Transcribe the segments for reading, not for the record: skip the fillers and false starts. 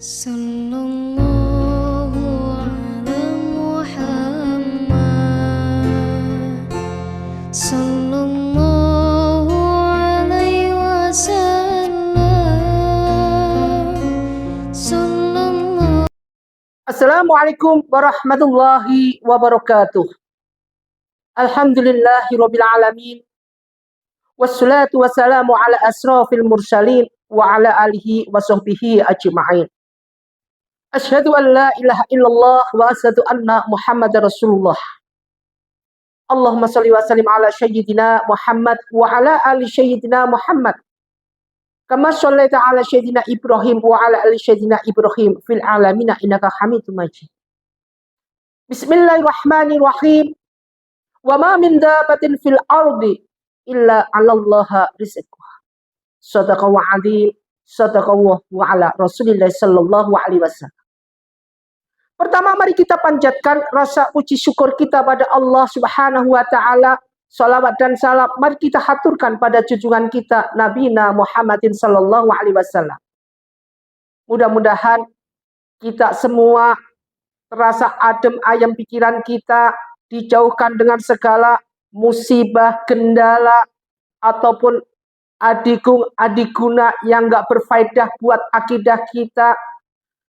Sallallahu ala Muhammad Sallallahu alaihi wasallam Sallallahu. Assalamualaikum warahmatullahi wabarakatuh. Alhamdulillahirabbil alamin. Wassalatu wassalamu ala asrafil mursalin wa ala alihi wa sahbihi ajma'in. Asyhadu an la ilaha illallah wa asyhadu anna Muhammadar Rasulullah. Allahumma shalli wa sallim ala sayyidina Muhammad wa ala ali sayyidina Muhammad. Kama shallaita ala sayyidina Ibrahim wa ala ali sayyidina Ibrahim fil alamin innaka Hamidum Majid. Bismillahirrahmanirrahim. Wa ma min dabatin fil ardi illa 'alallaha rizquha. Shadaqallahu 'adzim. Shadaqallahu wa ala Rasulillah sallallahu alaihi wasallam. Pertama, mari kita panjatkan rasa puji syukur kita pada Allah Subhanahu wa taala. Salawat dan salam mari kita haturkan pada junjungan kita Nabi Muhammadin sallallahu alaihi wasallam. Mudah-mudahan kita semua terasa adem ayem pikiran kita, dijauhkan dengan segala musibah, kendala ataupun adiguna yang enggak berfaedah buat akidah kita.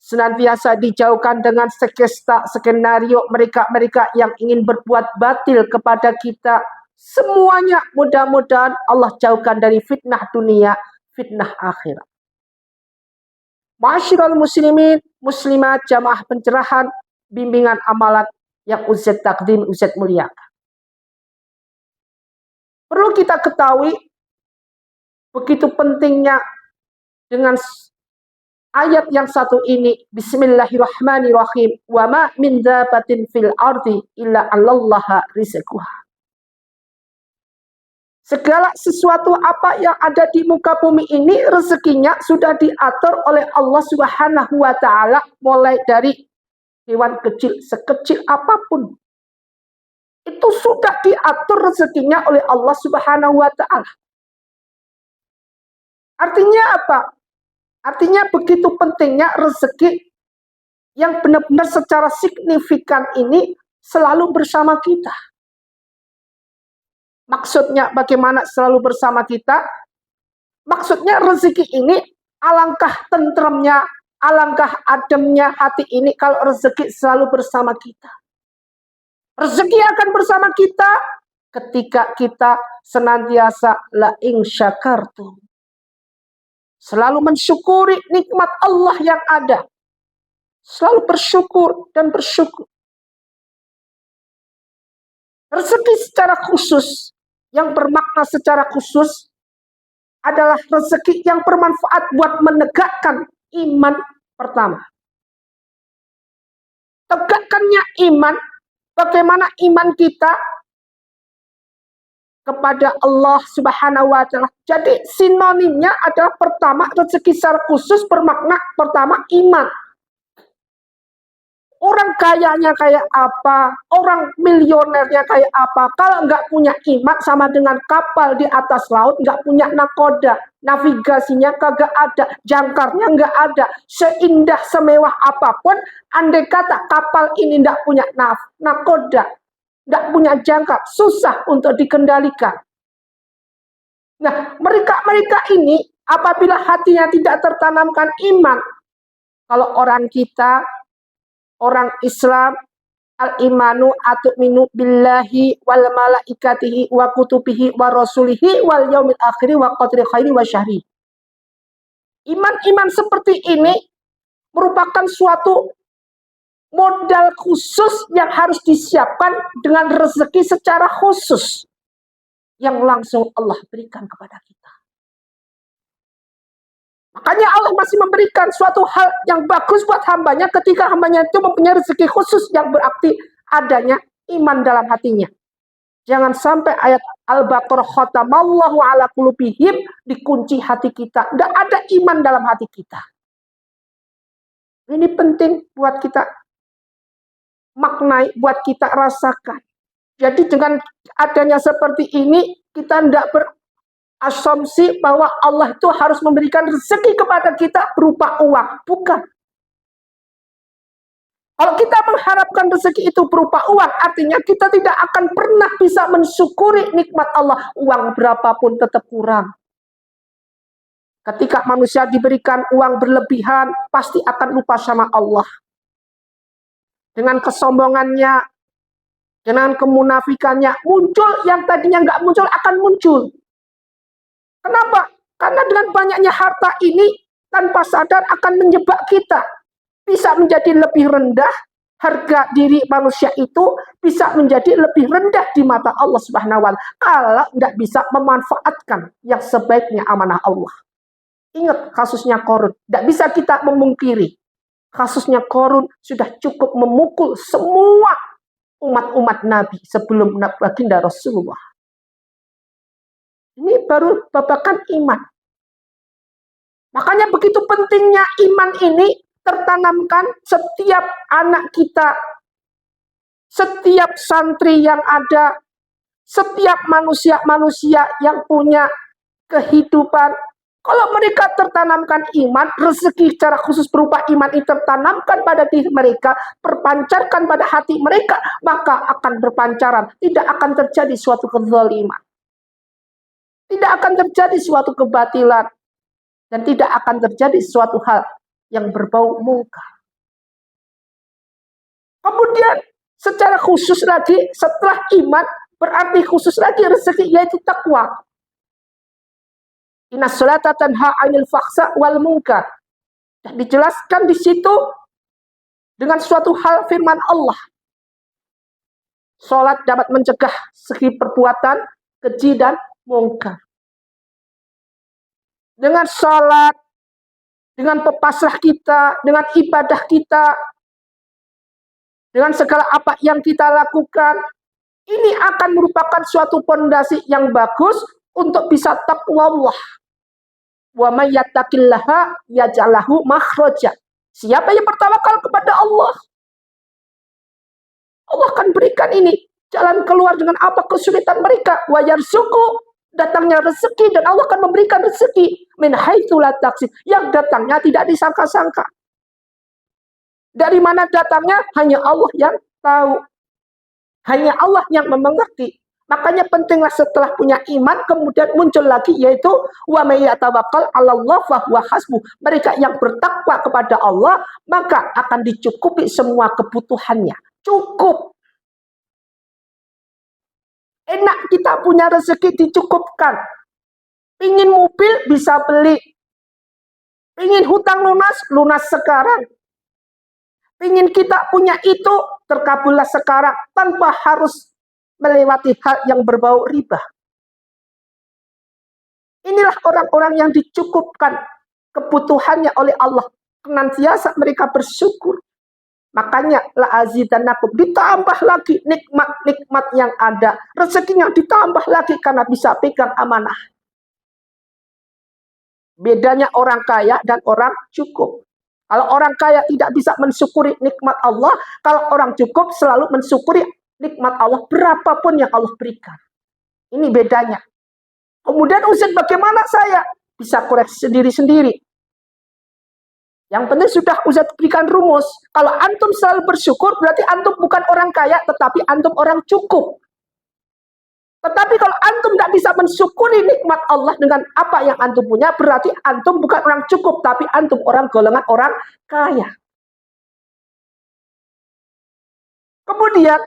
Senantiasa dijauhkan dengan skenario mereka-mereka yang ingin berbuat batil kepada kita. Semuanya mudah-mudahan Allah jauhkan dari fitnah dunia, fitnah akhirat. Ma'asyiral muslimin, muslimat, jamaah pencerahan, bimbingan amalan yang Ustaz takdim, Ustaz muliakan. Perlu kita ketahui begitu pentingnya dengan ayat yang satu ini, bismillahirrahmanirrahim, wa ma min dabatin fil ardi illa 'alallaha rizquha. Segala sesuatu apa yang ada di muka bumi ini rezekinya sudah diatur oleh Allah Subhanahu wa taala, mulai dari hewan kecil sekecil apapun. Itu sudah diatur rezekinya oleh Allah Subhanahu wa taala. Artinya apa? Artinya begitu pentingnya rezeki yang benar-benar secara signifikan ini selalu bersama kita. Maksudnya bagaimana selalu bersama kita? Maksudnya rezeki ini alangkah tentremnya, alangkah ademnya hati ini kalau rezeki selalu bersama kita. Rezeki akan bersama kita ketika kita senantiasa la in syakartum. Selalu mensyukuri nikmat Allah yang ada. Selalu bersyukur dan bersyukur. Rezeki secara khusus, yang bermakna secara khusus, adalah rezeki yang bermanfaat buat menegakkan iman pertama. Tegakkannya iman, bagaimana iman kita kepada Allah Subhanahu wa taala. Jadi sinonimnya adalah pertama rezeki secara khusus bermakna pertama iman. Orang kayanya kayak apa, orang milionernya kayak apa, kalau nggak punya iman sama dengan kapal di atas laut, nggak punya nakoda, navigasinya kagak ada, jangkarnya nggak ada, seindah semewah apapun, andai kata kapal ini nggak punya nakoda, nggak punya jangkar, susah untuk dikendalikan. Nah, mereka ini apabila hatinya tidak tertanamkan iman, kalau orang kita, orang Islam, al-imanu atu'minu billahi wal malaikatihi wa kutubihi wa rasulihi wal yaumil akhiri wa qadri khairi wa syarri. Iman-iman seperti ini merupakan suatu modal khusus yang harus disiapkan dengan rezeki secara khusus yang langsung Allah berikan kepada kita. Makanya Allah masih memberikan suatu hal yang bagus buat hambanya ketika hambanya itu mempunyai rezeki khusus yang berarti adanya iman dalam hatinya. Jangan sampai ayat Al-Baqarah khatamallahu ala qulubihim dikunci hati kita. Tidak ada iman dalam hati kita. Ini penting buat kita maknai, buat kita rasakan. Jadi dengan adanya seperti ini, kita tidak berasumsi bahwa Allah itu harus memberikan rezeki kepada kita berupa uang. Bukan. Kalau kita mengharapkan rezeki itu berupa uang, artinya kita tidak akan pernah bisa mensyukuri nikmat Allah. Uang berapapun tetap kurang. Ketika manusia diberikan uang berlebihan, pasti akan lupa sama Allah. Dengan kesombongannya, dengan kemunafikannya, muncul yang tadinya nggak muncul akan muncul. Kenapa? Karena dengan banyaknya harta ini, tanpa sadar akan menjebak kita. Bisa menjadi lebih rendah, harga diri manusia itu bisa menjadi lebih rendah di mata Allah Subhanahu wa Ta'ala kalau tidak bisa memanfaatkan yang sebaiknya amanah Allah. Ingat kasusnya Qarun, tidak bisa kita memungkiri. Kasusnya Qarun sudah cukup memukul semua umat-umat Nabi sebelum baginda Rasulullah. Ini baru babakan iman. Makanya begitu pentingnya iman ini tertanamkan setiap anak kita, setiap santri yang ada, setiap manusia-manusia yang punya kehidupan. Kalau mereka tertanamkan iman, rezeki secara khusus berupa iman itu tertanamkan pada diri mereka, berpancarkan pada hati mereka, maka akan berpancaran. Tidak akan terjadi suatu kezaliman. Tidak akan terjadi suatu kebatilan. Dan tidak akan terjadi suatu hal yang berbau mungkar. Kemudian secara khusus lagi setelah iman berarti khusus lagi rezeki yaitu takwa. Inna sholata tanha 'anil fahsya wal munkar. Dan dijelaskan di situ dengan suatu hal firman Allah. Salat dapat mencegah segi perbuatan keji dan mungkar. Dengan salat, dengan pepasrah kita, dengan ibadah kita, dengan segala apa yang kita lakukan, ini akan merupakan suatu pondasi yang bagus untuk bisa takwa Allah. Wa may yattaqillaha yaj'al lahu makhraja. Siapa yang bertawakal kepada Allah, Allah akan berikan ini jalan keluar dengan apa kesulitan mereka. Wa yarzuqu, datangnya rezeki dan Allah akan memberikan rezeki min haitsu la tahtasib, yang datangnya tidak disangka-sangka. Dari mana datangnya hanya Allah yang tahu. Hanya Allah yang mengerti. Makanya pentinglah setelah punya iman kemudian muncul lagi yaitu wa may yatawakkal 'alallah fa huwa hasbuh. Mereka yang bertakwa kepada Allah maka akan dicukupi semua kebutuhannya. Cukup. Enak kita punya rezeki dicukupkan. Ingin mobil bisa beli. Ingin hutang lunas, lunas sekarang. Ingin kita punya itu, terkabullah sekarang. Tanpa harus melewati hal yang berbau riba. Inilah orang-orang yang dicukupkan kebutuhannya oleh Allah. Senantiasa mereka bersyukur. Makanya la azidannakum, ditambah lagi nikmat-nikmat yang ada, rezekinya ditambah lagi karena bisa pegang amanah. Bedanya orang kaya dan orang cukup. Kalau orang kaya tidak bisa mensyukuri nikmat Allah, kalau orang cukup selalu mensyukuri nikmat Allah berapapun yang Allah berikan. Ini bedanya. Kemudian Ustaz, bagaimana saya bisa koreksi sendiri-sendiri? Yang penting sudah Ustaz berikan rumus. Kalau antum selalu bersyukur, berarti antum bukan orang kaya, tetapi antum orang cukup. Tetapi kalau antum tidak bisa mensyukuri nikmat Allah dengan apa yang antum punya, berarti antum bukan orang cukup, tapi antum orang golongan orang kaya. Kemudian,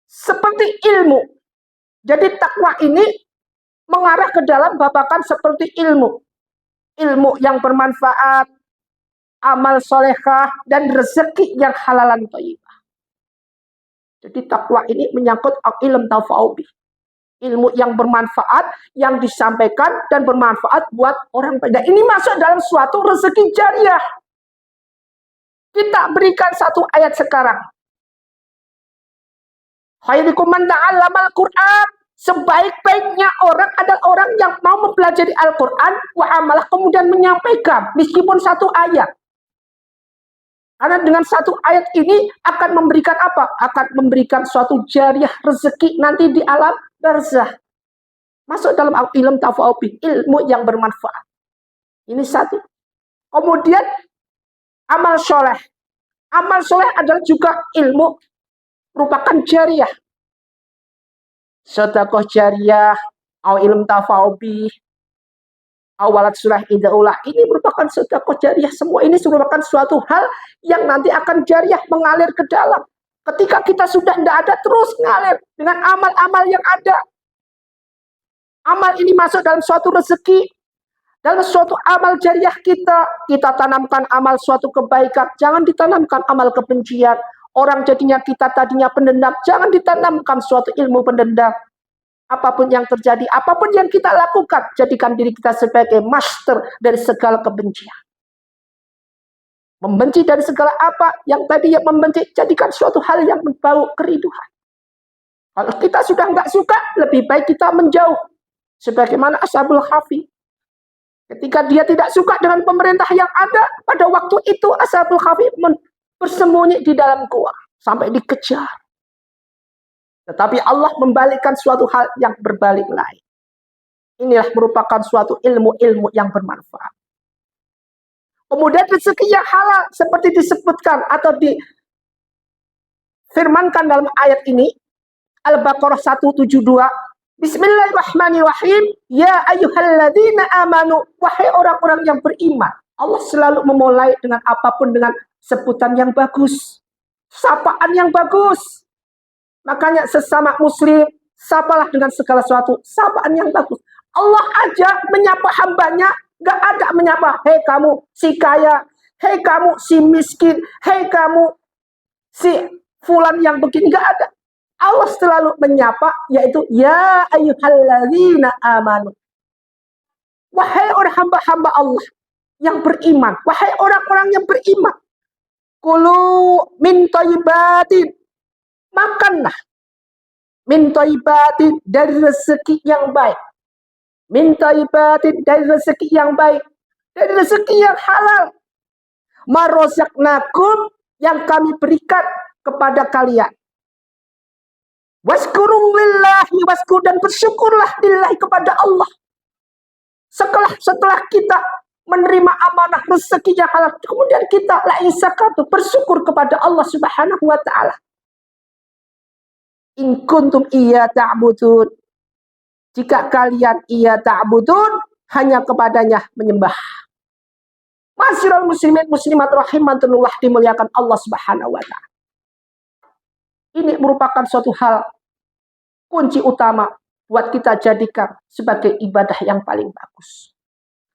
seperti ilmu. Jadi takwa ini mengarah ke dalam babakan seperti ilmu. Ilmu yang bermanfaat, amal solehah, dan rezeki yang halalan thayyibah. Jadi takwa ini menyangkut ilmu tafawubi. Ilmu yang bermanfaat, yang disampaikan dan bermanfaat buat orang banyak. Ini masuk dalam suatu rezeki jariah. Kita berikan satu ayat sekarang. Khairukum man ta'allamal Qur'an. Sebaik-baiknya orang adalah orang yang mau mempelajari Al-Quran, wa amalah, kemudian menyampaikan, meskipun satu ayat. Karena dengan satu ayat ini akan memberikan apa? Akan memberikan suatu jariah rezeki nanti di alam barzah. Masuk dalam ilmu tafawubi, ilmu yang bermanfaat. Ini satu. Kemudian Amal soleh. Amal soleh adalah juga ilmu, merupakan jariyah. Sedekah jariyah, au ilm tafaubi, awalat surah idaulah. Ini merupakan sedekah jariyah. Semua ini merupakan suatu hal yang nanti akan jariyah mengalir ke dalam. Ketika kita sudah tidak ada, terus ngalir dengan amal-amal yang ada. Amal ini masuk dalam suatu rezeki, dalam suatu amal jariyah kita tanamkan amal suatu kebaikan, jangan ditanamkan amal kebencian. Orang jadinya kita tadinya pendendam, jangan ditanamkan suatu ilmu pendendam. Apapun yang terjadi, apapun yang kita lakukan, jadikan diri kita sebagai master dari segala kebencian. Membenci dari segala apa yang tadi yang membenci, jadikan suatu hal yang membawa keriduhan. Kalau kita sudah nggak suka, lebih baik kita menjauh. Sebagaimana Ashabul Kahfi. Ketika dia tidak suka dengan pemerintah yang ada, pada waktu itu Ashabul Kahfi bersembunyi di dalam gua sampai dikejar. Tetapi Allah membalikkan suatu hal yang berbalik lain. Inilah merupakan suatu ilmu-ilmu yang bermanfaat. Kemudian rezeki yang halal seperti disebutkan atau difirmankan dalam ayat ini, Al-Baqarah 172. Bismillahirrahmanirrahim. Ya ayyuhalladzina amanu. Wahai orang-orang yang beriman. Allah selalu memulai dengan apapun dengan sebutan yang bagus. Sapaan yang bagus. Makanya sesama muslim, sapalah dengan segala sesuatu. Sapaan yang bagus. Allah aja menyapa hambanya. Gak ada menyapa. Hei kamu si kaya. Hei kamu si miskin. Hei kamu si fulan yang begini. Gak ada. Allah selalu menyapa, yaitu ya ayyuhalladzina amanu. Wahai orang hamba-hamba Allah yang beriman, wahai orang-orang yang beriman, kulu min thayyibatin, makanlah min thayyibatin dari rezeki yang baik, min thayyibatin dari rezeki yang baik, dari rezeki yang halal, ma razaqnakum yang kami berikan kepada kalian. Waskurulillahi waskur dan bersyukurlah lillahi kepada Allah. Setelah kita menerima amanah rezeki yang halal, kemudian kita la insakatu bersyukur kepada Allah Subhanahu wa taala. In kuntum iya ta'budun. Jika kalian iya ta'budun, hanya kepadanya menyembah. Masyiral muslimin muslimat rahimakumullah, dimuliakan Allah Subhanahu wa taala. Ini merupakan suatu hal kunci utama buat kita jadikan sebagai ibadah yang paling bagus.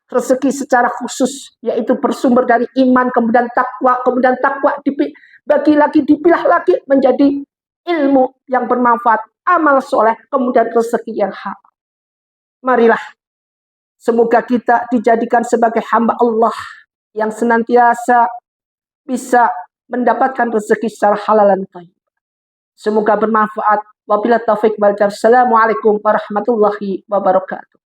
Rezeki secara khusus, yaitu bersumber dari iman, kemudian takwa dibagi lagi, dipilah lagi menjadi ilmu yang bermanfaat, amal soleh, kemudian rezeki yang halal. Marilah, semoga kita dijadikan sebagai hamba Allah yang senantiasa bisa mendapatkan rezeki secara halal dan thayyib. Semoga bermanfaat. Wabillahi taufiq wal hidayah. Assalamualaikum warahmatullahi wabarakatuh.